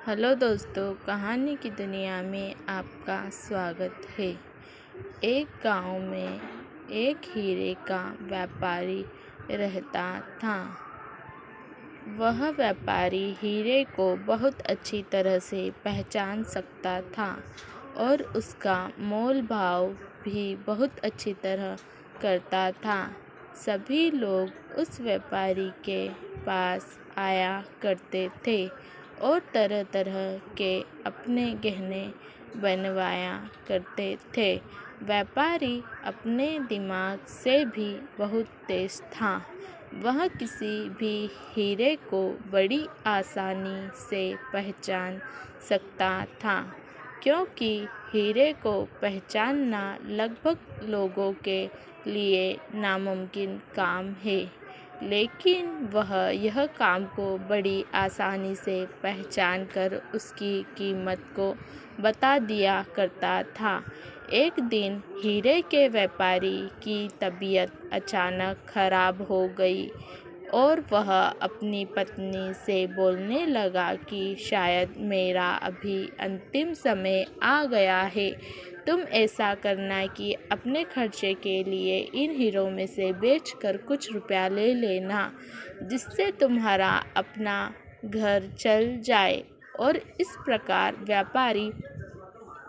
Hello दोस्तों, कहानी की दुनिया में आपका स्वागत है। एक गांव में एक हीरे का व्यापारी रहता था। वह व्यापारी हीरे को बहुत अच्छी तरह से पहचान सकता था और उसका मोल भाव भी बहुत अच्छी तरह करता था। सभी लोग उस व्यापारी के पास आया करते थे और तरह तरह के अपने गहने बनवाया करते थे। व्यापारी अपने दिमाग से भी बहुत तेज था। वह किसी भी हीरे को बड़ी आसानी से पहचान सकता था, क्योंकि हीरे को पहचानना लगभग लोगों के लिए नामुमकिन काम है, लेकिन वह यह काम को बड़ी आसानी से पहचान कर उसकी कीमत को बता दिया करता था। एक दिन हीरे के व्यापारी की तबीयत अचानक खराब हो गई और वह अपनी पत्नी से बोलने लगा कि शायद मेरा अभी अंतिम समय आ गया है। तुम ऐसा करना कि अपने खर्चे के लिए इन हीरों में से बेचकर कुछ रुपया ले लेना, जिससे तुम्हारा अपना घर चल जाए। और इस प्रकार व्यापारी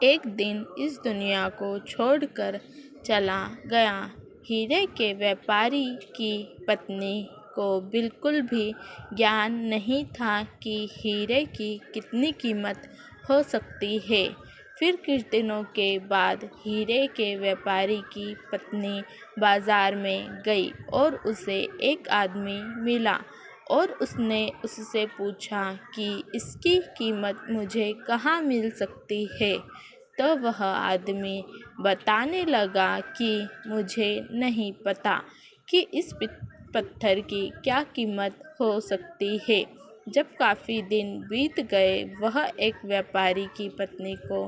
एक दिन इस दुनिया को छोड़कर चला गया। हीरे के व्यापारी की पत्नी को बिल्कुल भी ज्ञान नहीं था कि हीरे की कितनी कीमत हो सकती है। फिर कुछ दिनों के बाद हीरे के व्यापारी की पत्नी बाजार में गई और उसे एक आदमी मिला और उसने उससे पूछा कि इसकी कीमत मुझे कहाँ मिल सकती है। तो वह आदमी बताने लगा कि मुझे नहीं पता कि इस पत्थर की क्या कीमत हो सकती है। जब काफ़ी दिन बीत गए, वह एक व्यापारी की पत्नी को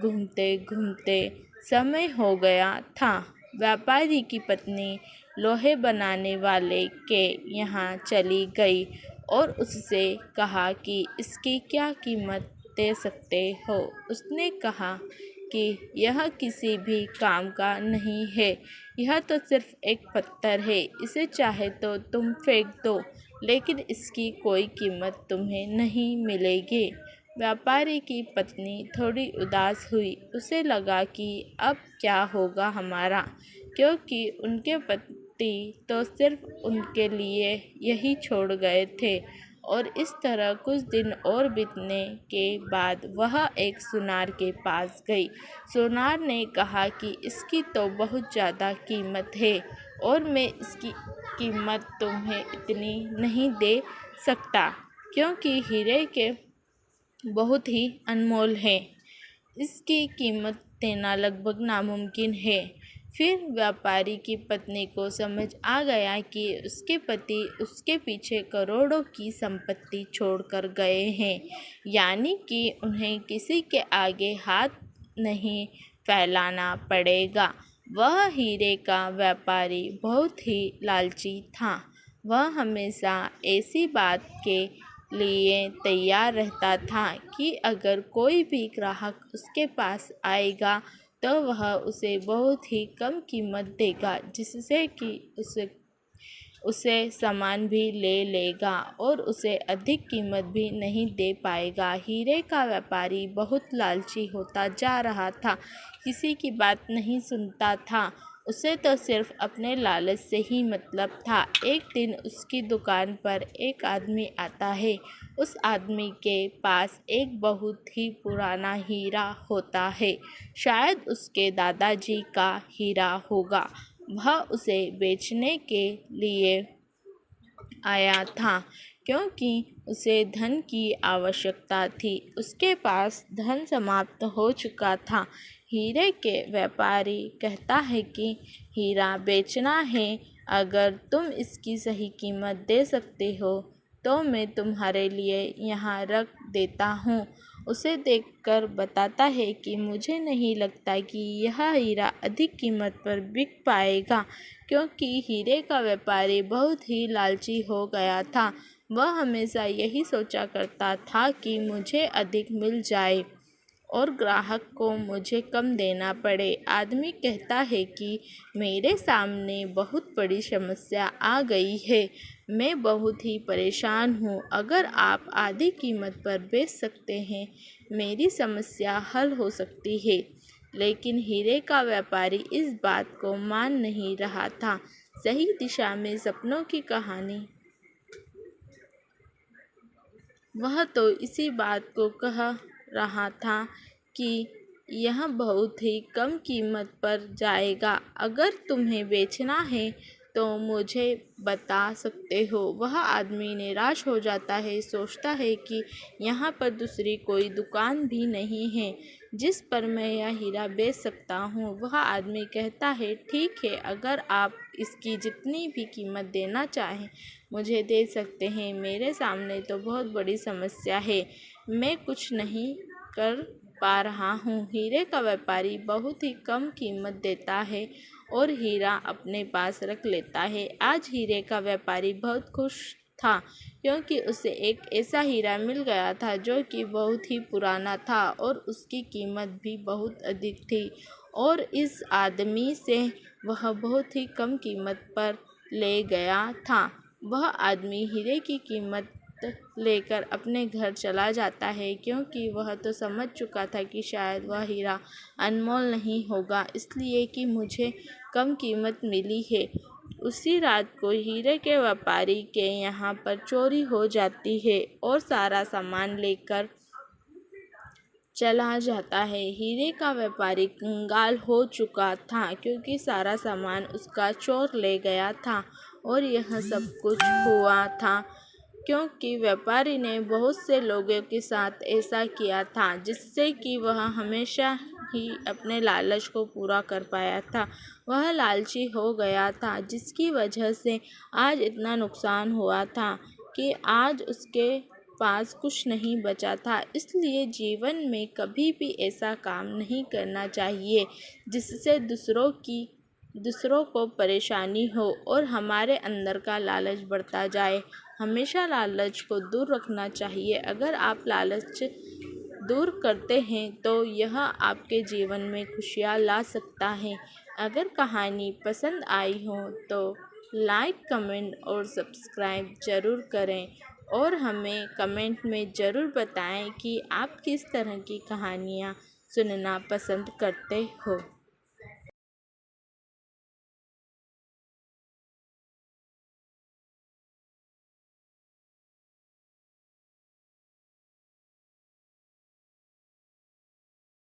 घूमते घूमते समय हो गया था। व्यापारी की पत्नी लोहे बनाने वाले के यहाँ चली गई और उससे कहा कि इसकी क्या कीमत दे सकते हो। उसने कहा कि यह किसी भी काम का नहीं है, यह तो सिर्फ एक पत्थर है, इसे चाहे तो तुम फेंक दो, लेकिन इसकी कोई कीमत तुम्हें नहीं मिलेगी। व्यापारी की पत्नी थोड़ी उदास हुई। उसे लगा कि अब क्या होगा हमारा, क्योंकि उनके पति तो सिर्फ उनके लिए यही छोड़ गए थे। और इस तरह कुछ दिन और बीतने के बाद वह एक सुनार के पास गई। सुनार ने कहा कि इसकी तो बहुत ज़्यादा कीमत है और मैं इसकी कीमत तुम्हें इतनी नहीं दे सकता, क्योंकि हीरे के बहुत ही अनमोल है। इसकी कीमत देना लगभग नामुमकिन है। फिर व्यापारी की पत्नी को समझ आ गया कि उसके पति उसके पीछे करोड़ों की संपत्ति छोड़कर गए हैं, यानी कि उन्हें किसी के आगे हाथ नहीं फैलाना पड़ेगा। वह हीरे का व्यापारी बहुत ही लालची था। वह हमेशा ऐसी बात के लिए तैयार रहता था कि अगर कोई भी ग्राहक उसके पास आएगा तो वह उसे बहुत ही कम कीमत देगा, जिससे कि उसे सामान भी ले लेगा और उसे अधिक कीमत भी नहीं दे पाएगा। हीरे का व्यापारी बहुत लालची होता जा रहा था, किसी की बात नहीं सुनता था। उसे तो सिर्फ अपने लालच से ही मतलब था। एक दिन उसकी दुकान पर एक आदमी आता है। उस आदमी के पास एक बहुत ही पुराना हीरा होता है, शायद उसके दादाजी का हीरा होगा। वह उसे बेचने के लिए आया था, क्योंकि उसे धन की आवश्यकता थी। उसके पास धन समाप्त हो चुका था। हीरे के व्यापारी कहता है कि हीरा बेचना है, अगर तुम इसकी सही कीमत दे सकते हो तो मैं तुम्हारे लिए यहाँ रख देता हूँ। उसे देखकर बताता है कि मुझे नहीं लगता कि यह हीरा अधिक कीमत पर बिक पाएगा, क्योंकि हीरे का व्यापारी बहुत ही लालची हो गया था। वह हमेशा यही सोचा करता था कि मुझे अधिक मिल जाए और ग्राहक को मुझे कम देना पड़े। आदमी कहता है कि मेरे सामने बहुत बड़ी समस्या आ गई है, मैं बहुत ही परेशान हूँ। अगर आप आधी कीमत पर बेच सकते हैं, मेरी समस्या हल हो सकती है। लेकिन हीरे का व्यापारी इस बात को मान नहीं रहा था। सही दिशा में सपनों की कहानी। वह तो इसी बात को कह रहा था कि यह बहुत ही कम कीमत पर जाएगा। अगर तुम्हें बेचना है तो मुझे बता सकते हो। वह आदमी निराश हो जाता है, सोचता है कि यहाँ पर दूसरी कोई दुकान भी नहीं है जिस पर मैं यह हीरा बेच सकता हूँ। वह आदमी कहता है, ठीक है, अगर आप इसकी जितनी भी कीमत देना चाहें मुझे दे सकते हैं। मेरे सामने तो बहुत बड़ी समस्या है, मैं कुछ नहीं कर पा रहा हूँ। हीरे का व्यापारी बहुत ही कम कीमत देता है और हीरा अपने पास रख लेता है। आज हीरे का व्यापारी बहुत खुश था क्योंकि उसे एक ऐसा हीरा मिल गया था जो कि बहुत ही पुराना था और उसकी कीमत भी बहुत अधिक थी और इस आदमी से वह बहुत ही कम कीमत पर ले गया था। वह आदमी हीरे की कीमत लेकर अपने घर चला जाता है क्योंकि वह तो समझ चुका था कि शायद वह हीरा अनमोल नहीं होगा, इसलिए कि मुझे कम कीमत मिली है। उसी रात को हीरे के व्यापारी के यहाँ पर चोरी हो जाती है और सारा सामान लेकर चला जाता है। हीरे का व्यापारी कंगाल हो चुका था क्योंकि सारा सामान उसका चोर ले गया था और यह सब कुछ हुआ था क्योंकि व्यापारी ने बहुत से लोगों के साथ ऐसा किया था जिससे कि वह हमेशा ही अपने लालच को पूरा कर पाया था। वह लालची हो गया था जिसकी वजह से आज इतना नुकसान हुआ था कि आज उसके पास कुछ नहीं बचा था। इसलिए जीवन में कभी भी ऐसा काम नहीं करना चाहिए जिससे दूसरों को परेशानी हो और हमारे अंदर का लालच बढ़ता जाए। हमेशा लालच को दूर रखना चाहिए। अगर आप लालच दूर करते हैं तो यह आपके जीवन में खुशियाँ ला सकता है। अगर कहानी पसंद आई हो तो लाइक, कमेंट और सब्सक्राइब ज़रूर करें और हमें कमेंट में ज़रूर बताएं कि आप किस तरह की कहानियाँ सुनना पसंद करते हो।